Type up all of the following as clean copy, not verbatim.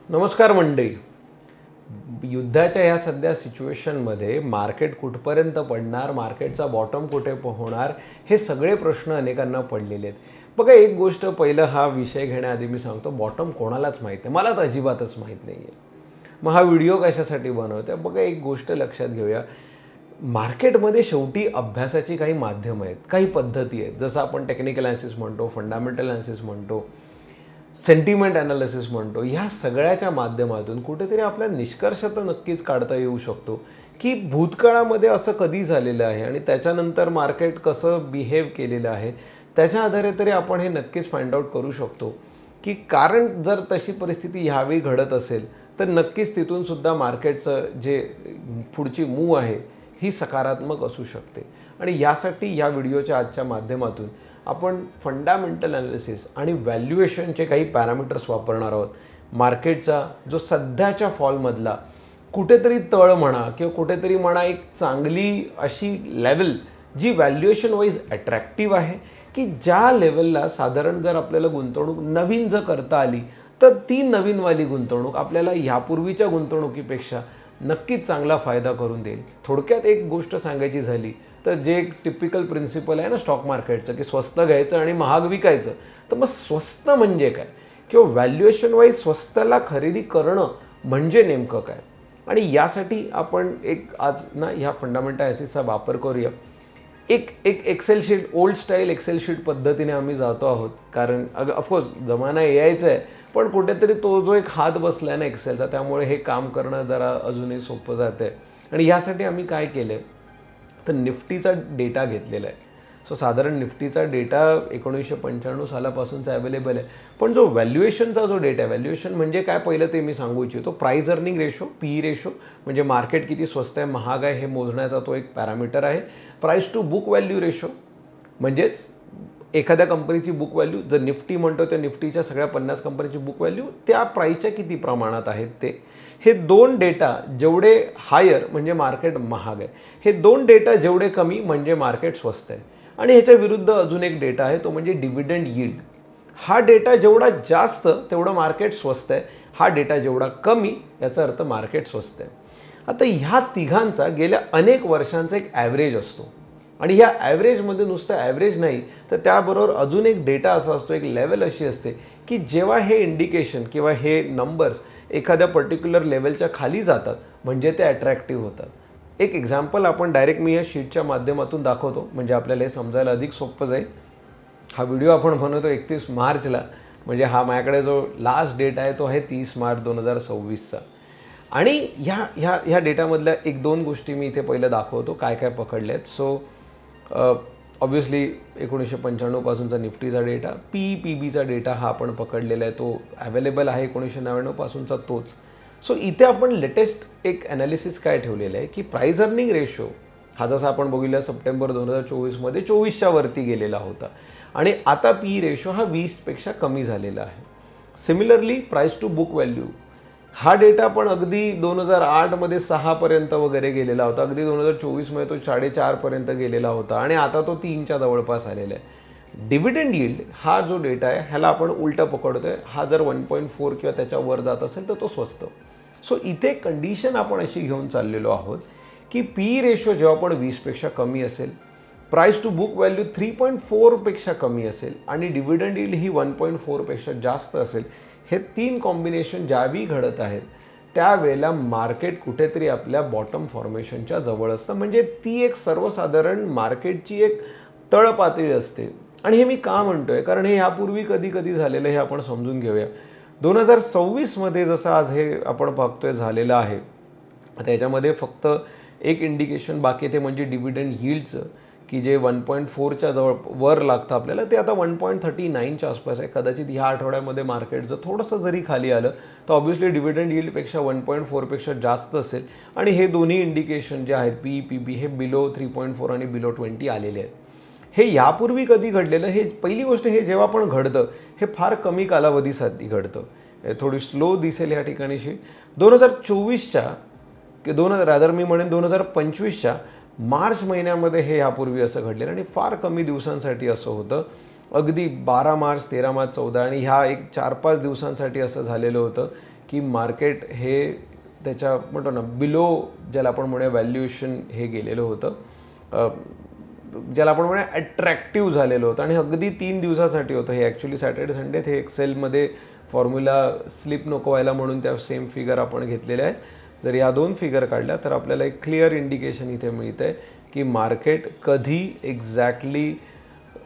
नमस्कार मंडळी. युद्धाच्या ह्या सध्या सिच्युएशनमध्ये मार्केट कुठपर्यंत पडणार, मार्केटचा बॉटम कुठे पोहोणार, हे सगळे प्रश्न अनेकांना पडलेले आहेत. बघा, एक गोष्ट पहिलं हा विषय घेण्याआधी मी सांगतो, बॉटम कोणालाच माहीत नाही, मला तर अजिबातच माहीत नाही आहे. मग हा व्हिडिओ कशासाठी बनवतो आहे? बघा, एक गोष्ट लक्षात घेऊया. मार्केटमध्ये शेवटी अभ्यासाची काही माध्यमं आहेत, काही पद्धती आहेत. जसं आपण टेक्निकल ॲनालिसिस म्हणतो, फंडामेंटल ॲनालिसिस म्हणतो, सेंटिमेंट ॲनालिसिस म्हणतो. ह्या सगळ्याच्या माध्यमातून कुठेतरी आपल्या निष्कर्ष तर नक्कीच काढता येऊ शकतो की भूतकाळामध्ये असं कधी झालेलं आहे आणि त्याच्यानंतर मार्केट कसं बिहेव केलेलं आहे. त्याच्या आधारे तरी आपण हे नक्कीच फाइंड आउट करू शकतो की कारण जर तशी परिस्थिती ह्यावेळी घडत असेल तर नक्कीच तिथून सुद्धा मार्केटचं जे पुढची मूव आहे ही सकारात्मक असू शकते. आणि यासाठी या व्हिडिओच्या आजच्या माध्यमातून आपण फंडामेंटल ॲनालिसिस आणि व्हॅल्युएशनचे काही पॅरामीटर्स वापरणार आहोत. मार्केटचा जो सध्याच्या फॉलमधला कुठेतरी तळ म्हणा किंवा कुठेतरी म्हणा एक चांगली अशी लेवल जी व्हॅल्युएशन वाईज अट्रॅक्टिव्ह आहे की ज्या लेवलला साधारण जर आपल्याला गुंतवणूक नवीन जर करता आली तर ती नवीनवाली गुंतवणूक आपल्याला ह्यापूर्वीच्या गुंतवणुकीपेक्षा नक्कीच चांगला फायदा करून देईल. थोडक्यात एक गोष्ट सांगायची झाली तर जे एक टिपिकल प्रिन्सिपल आहे ना स्टॉक मार्केटचं की स्वस्त घ्यायचं आणि महाग विकायचं, तर मग स्वस्त म्हणजे काय किंवा व्हॅल्युएशन वाईज स्वस्ताला खरेदी करणं म्हणजे नेमकं काय. आणि यासाठी आपण एक आज ना ह्या फंडामेंटल ॲनालिसिसचा वापर करूया. एक Excel sheet, old style Excel sheet पद्धतीने आम्ही जातो आहोत, कारण ऑफकोर्स जमाना यायचा आहे पण कुठेतरी तो जो एक हात बसला आहे ना एक्सेलचा, त्यामुळे हे काम करणं जरा अजूनही सोपं जातं आहे. आणि यासाठी आम्ही काय केलं आहे तर निफ्टीचा डेटा घेतलेला आहे. सो साधारण निफ्टीचा डेटा 1995 सालापासूनचा अवेलेबल आहे. पण जो व्हॅल्युएशनचा जो डेटा आहे, व्हॅल्युएशन म्हणजे काय पहिलं ते मी सांगू इच्छितो. Price earning ratio, P ratio, म्हणजे मार्केट किती स्वस्त आहे महाग आहे हे मोजण्याचा तो एक पॅरामीटर आहे. Price to book value ratio, म्हणजेच एखाद्या कंपनीची बुक व्हॅल्यू, जर निफ्टी म्हणतो त्या निफ्टीच्या सगळ्या 50 कंपनीची बुक व्हॅल्यू त्या प्राईसच्या किती प्रमाणात आहेत ते. हे दोन डेटा जेवढे हायर म्हणजे मार्केट महाग आहे, हे दोन डेटा जेवढे कमी म्हणजे मार्केट स्वस्त आहे. आणि ह्याच्या विरुद्ध अजून एक डेटा आहे तो म्हणजे डिव्हिडंड यील्ड. हा डेटा जेवढा जास्त तेवढं मार्केट स्वस्त आहे, हा डेटा जेवढा कमी याचा अर्थ मार्केट स्वस्त आहे. आता ह्या तिघांचा गेल्या अनेक वर्षांचा एक ॲव्हरेज असतो आणि ह्या ॲव्हरेजमध्ये नुसतं ॲव्हरेज नाही तर त्याबरोबर अजून एक डेटा असा असतो, एक लेवल अशी असते की जेव्हा हे इंडिकेशन किंवा हे नंबर्स एखाद्या पर्टिक्युलर लेवलच्या खाली जातात म्हणजे ते अट्रॅक्टिव्ह होतात. एक एक्झाम्पल आपण डायरेक्ट मी या शीटच्या माध्यमातून दाखवतो म्हणजे आपल्याला हे समजायला अधिक सोपं जाईल. हा व्हिडिओ आपण बनवतो 31 मार्चला, म्हणजे हा माझ्याकडे जो लास्ट डेट आहे तो आहे 30 मार्च 2026चा. आणि ह्या डेटामधल्या एक दोन गोष्टी मी इथे पहिलं दाखवतो काय काय पकडले आहेत. सो ऑब्व्हियसली 1995 पासूनचा निफ्टीचा डेटा, पी बीचा डेटा हा आपण पकडलेला आहे, तो अवेलेबल आहे 1999 पासूनचा तोच. सो इथे आपण लेटेस्ट एक ॲनालिसिस काय ठेवलेलं आहे की प्राईस अर्निंग रेशो हा जसा आपण बघूया सप्टेंबर 2024मध्ये 24च्या वरती गेलेला होता आणि आता पी रेशो हा 20पेक्षा कमी झालेला आहे. Similarly price to book value हा डेटा पण अगदी 2008मध्ये 6पर्यंत वगैरे गेलेला होता, अगदी 2024मध्ये तो 4.5पर्यंत गेलेला होता आणि आता तो 3च्या जवळपास आलेला आहे. डिव्हिडंड यील्ड हा जो डेटा आहे ह्याला आपण उलटा पकडतो आहे. हा जर 1.4 किंवा त्याच्यावर जात असेल तर तो स्वस्त. सो इथे कंडिशन आपण अशी घेऊन चाललेलो आहोत की पी रेशो जेव्हा पण 20पेक्षा कमी असेल, प्राईस टू बुक व्हॅल्यू 3.4पेक्षा कमी असेल आणि डिव्हिडंड यील्ड ही 1.4पेक्षा जास्त असेल, हे तीन कॉम्बिनेशन ज्यावेळी घडत आहेत त्यावेळेला मार्केट कुठेतरी आपल्या बॉटम फॉर्मेशनच्या जवळ असतं. म्हणजे ती एक सर्वसाधारण मार्केटची एक तळपातळी असते. आणि हे मी का म्हणतोय कारण हे ह्यापूर्वी कधी कधी झालेलं हे आपण समजून घेऊया. 2026मध्ये जसं आज हे आपण बघतोय झालेलं आहे, त्याच्यामध्ये फक्त एक इंडिकेशन बाकी ते म्हणजे डिव्हिडंड यील्डचं की जे 1.4च्या जवळ वर लागतं आपल्याला, ते आता 1.39च्या आसपास आहे. कदाचित ह्या आठवड्यामध्ये मार्केट जर थोडंसं जरी खाली आलं तर ऑब्व्हियसली डिव्हिडंड यील्डपेक्षा 1.4पेक्षा जास्त असेल आणि हे दोन्ही इंडिकेशन जे आहेत पी बी हे बिलो 3.4 आणि बिलो 20 आलेले आहेत. हे यापूर्वी कधी घडलेलं, हे पहिली गोष्ट हे जेव्हा पण घडतं हे फार कमी कालावधीसाठी घडतं, थोडी स्लो दिसेल या ठिकाणीशी. 2024च्या रादर मी म्हणेन 2025च्या मार्च महिन्यामध्ये हे यापूर्वी असं घडलेलं आणि फार कमी दिवसांसाठी असं होतं. अगदी 12 मार्च 13 मार्च 14 आणि ह्या एक 4-5 दिवसांसाठी असं झालेलं होतं की मार्केट हे त्याच्या म्हणतो ना बिलो ज्याला आपण म्हणूया व्हॅल्युएशन हे गेलेलं होतं, ज्याला आपण म्हणूया अट्रॅक्टिव्ह झालेलं होतं आणि अगदी 3 दिवसासाठी होतं हे. ॲक्च्युली सॅटर्डे संडे हे एक्सेलमध्ये फॉर्म्युला स्लिप नको व्हायला म्हणून त्या सेम फिगर आपण घेतलेल्या आहेत. जर या 2 फिगर काढल्या तर आपल्याला एक क्लिअर इंडिकेशन इथे मिळतं आहे की मार्केट कधी एक्झॅक्टली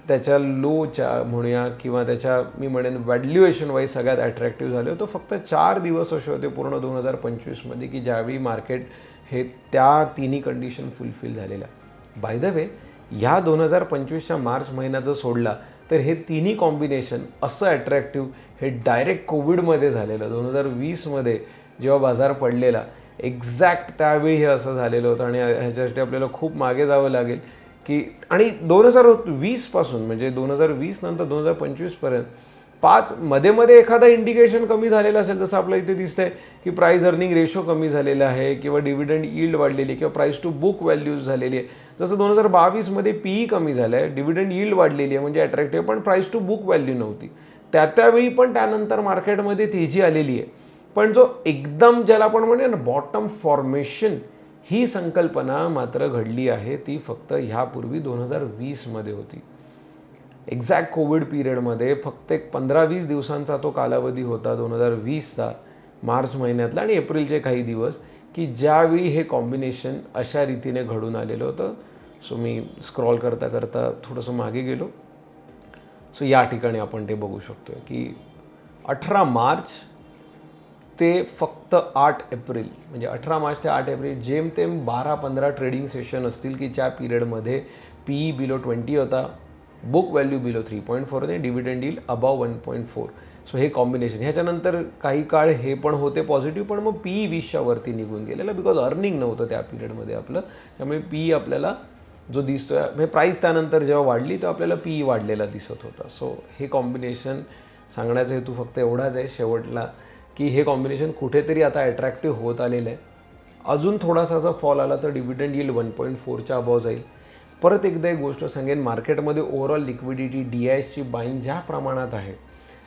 त्याच्या लोच्या म्हणूया किंवा त्याच्या मी म्हणेन व्हॅल्युएशन वाईज सगळ्यात अट्रॅक्टिव्ह झाले होतं. फक्त 4 दिवस असे होते पूर्ण 2025मध्ये की ज्यावेळी मार्केट हे त्या तिन्ही कंडिशन फुलफिल झालेल्या. बाय द वे ह्या 2025च्या मार्च महिन्यात जर सोडला तर हे तिन्ही कॉम्बिनेशन असं अट्रॅक्टिव्ह हे डायरेक्ट कोविडमध्ये झालेलं. 2020मध्ये जेव्हा बाजार पडलेला एक्झॅक्ट त्यावेळी हे असं झालेलं होतं आणि ह्याच्यासाठी आपल्याला खूप मागे जावं लागेल की आणि 2020पासून म्हणजे 2020 नंतर 2025पर्यंत 5 मध्ये एखादा इंडिकेशन कमी झालेलं असेल, जसं आपलं इथे दिसतंय की प्राईस अर्निंग रेशो कमी झालेला आहे किंवा डिव्हिडंड यील्ड वाढलेली किंवा प्राईस टू बुक व्हॅल्यूज झालेली आहे. जसं 2022मध्ये पीई कमी झालं आहे, डिव्हिडंड यील्ड वाढलेली आहे म्हणजे अट्रॅक्टिव्ह, पण प्राईस टू बुक व्हॅल्यू नव्हती. त्यावेळी पण त्यानंतर मार्केटमध्ये तेजी आलेली आहे. पण जो एकदम ज्याला आपण म्हणूया ना बॉटम फॉर्मेशन ही संकल्पना मात्र घडली आहे ती फक्त ह्यापूर्वी 2020मध्ये होती. एक्झॅक्ट कोविड पिरियडमध्ये फक्त एक 15-20 दिवसांचा तो कालावधी होता 2020चा मार्च महिन्यातला आणि एप्रिलचे काही दिवस की ज्यावेळी हे कॉम्बिनेशन अशा रीतीने घडून आलेलं होतं. सो मी स्क्रॉल करता करता थोडंसं मागे गेलो. सो या ठिकाणी आपण ते बघू शकतो की 18 मार्च ते फक्त 8 एप्रिल म्हणजे 18 मार्च ते 8 एप्रिल जेमतेम 12-15 ट्रेडिंग सेशन असतील की ज्या पिरियडमध्ये पीई बिलो 20 होता, बुक व्हॅल्यू बिलो 3.4 होते, डिव्हिडंड यील्ड अबाव 1.4. सो हे कॉम्बिनेशन. ह्याच्यानंतर काही काळ हे पण होते पॉझिटिव्ह, पण मग पीई 20च्या वरती निघून गेलेलं बिकॉज अर्निंग नव्हतं त्या पिरियडमध्ये आपलं. त्यामुळे पीई आपल्याला जो दिसतोय म्हणजे प्राईस त्यानंतर जेव्हा वाढली तेव्हा आपल्याला पीई वाढलेला दिसत होता. सो हे कॉम्बिनेशन सांगण्याचा हेतू फक्त एवढाच आहे शेवटला की हे कॉम्बिनेशन कुठेतरी आता अट्रॅक्टिव्ह होत आलेलं आहे. अजून थोडासा जर फॉल आला तर डिव्हिडंड यील्ड 1.4च्या अबाव जाईल. परत एकदा एक गोष्ट सांगेन, मार्केटमध्ये ओव्हरऑल लिक्विडिटी DISची बाईंग ज्या प्रमाणात आहे,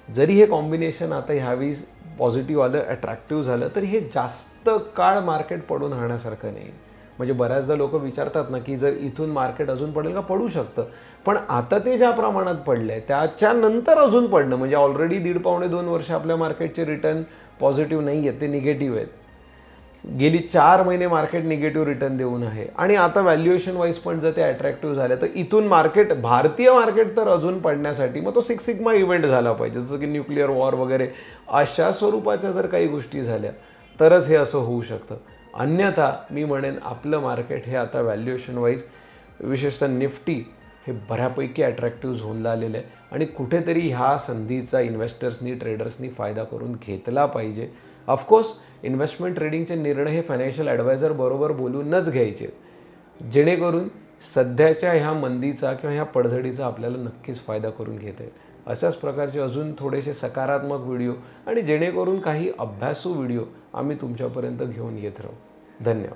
जरी हे कॉम्बिनेशन आता ह्यावेळी पॉझिटिव्ह आलं अट्रॅक्टिव्ह झालं तरी हे जास्त काळ मार्केट पडून राहण्यासारखं नाही. म्हणजे बऱ्याचदा लोक विचारतात ना की जर इथून मार्केट अजून पडेल का, पडू शकतं, पण आता ते ज्या प्रमाणात पडलं आहे त्याच्यानंतर अजून पडणं म्हणजे ऑलरेडी 1.5-2 वर्ष आपल्या मार्केटचे रिटर्न पॉझिटिव्ह नाही आहेत, ते निगेटिव्ह आहेत. गेली 4 महिने मार्केट निगेटिव्ह रिटर्न देऊन आहे आणि आता व्हॅल्युएशन वाईज पण जर ते अट्रॅक्टिव्ह झाले तर इथून मार्केट भारतीय मार्केट तर अजून पडण्यासाठी मग तो 6 सिग्मा इव्हेंट झाला पाहिजे, जसं की न्यूक्लिअर वॉर वगैरे अशा स्वरूपाच्या जर काही गोष्टी झाल्या तरच हे असं होऊ शकतं. अन्यथा मी म्हणेन आपलं मार्केट हे आता व्हॅल्युएशन वाईज विशेषतः निफ्टी हे बऱ्यापैकी अट्रॅक्टिव्ह झोनला आलेलं आहे आणि कुठेतरी ह्या संधीचा इन्व्हेस्टर्सनी ट्रेडर्सनी फायदा करून घेतला पाहिजे. ऑफकोर्स इन्व्हेस्टमेंट ट्रेडिंगचे निर्णय हे फायनान्शियल ॲडवायझर बरोबर बोलूनच घ्यायचे जेणेकरून सध्याच्या ह्या मंदीचा किंवा ह्या पडझडीचा आपल्याला नक्कीच फायदा करून घेता येईल. अशाच प्रकारचे अजून थोडेसे सकारात्मक व्हिडिओ आणि जेणेकरून काही अभ्यासू व्हिडिओ आम्ही तुमच्यापर्यंत घेऊन येत राहू. धन्यवाद.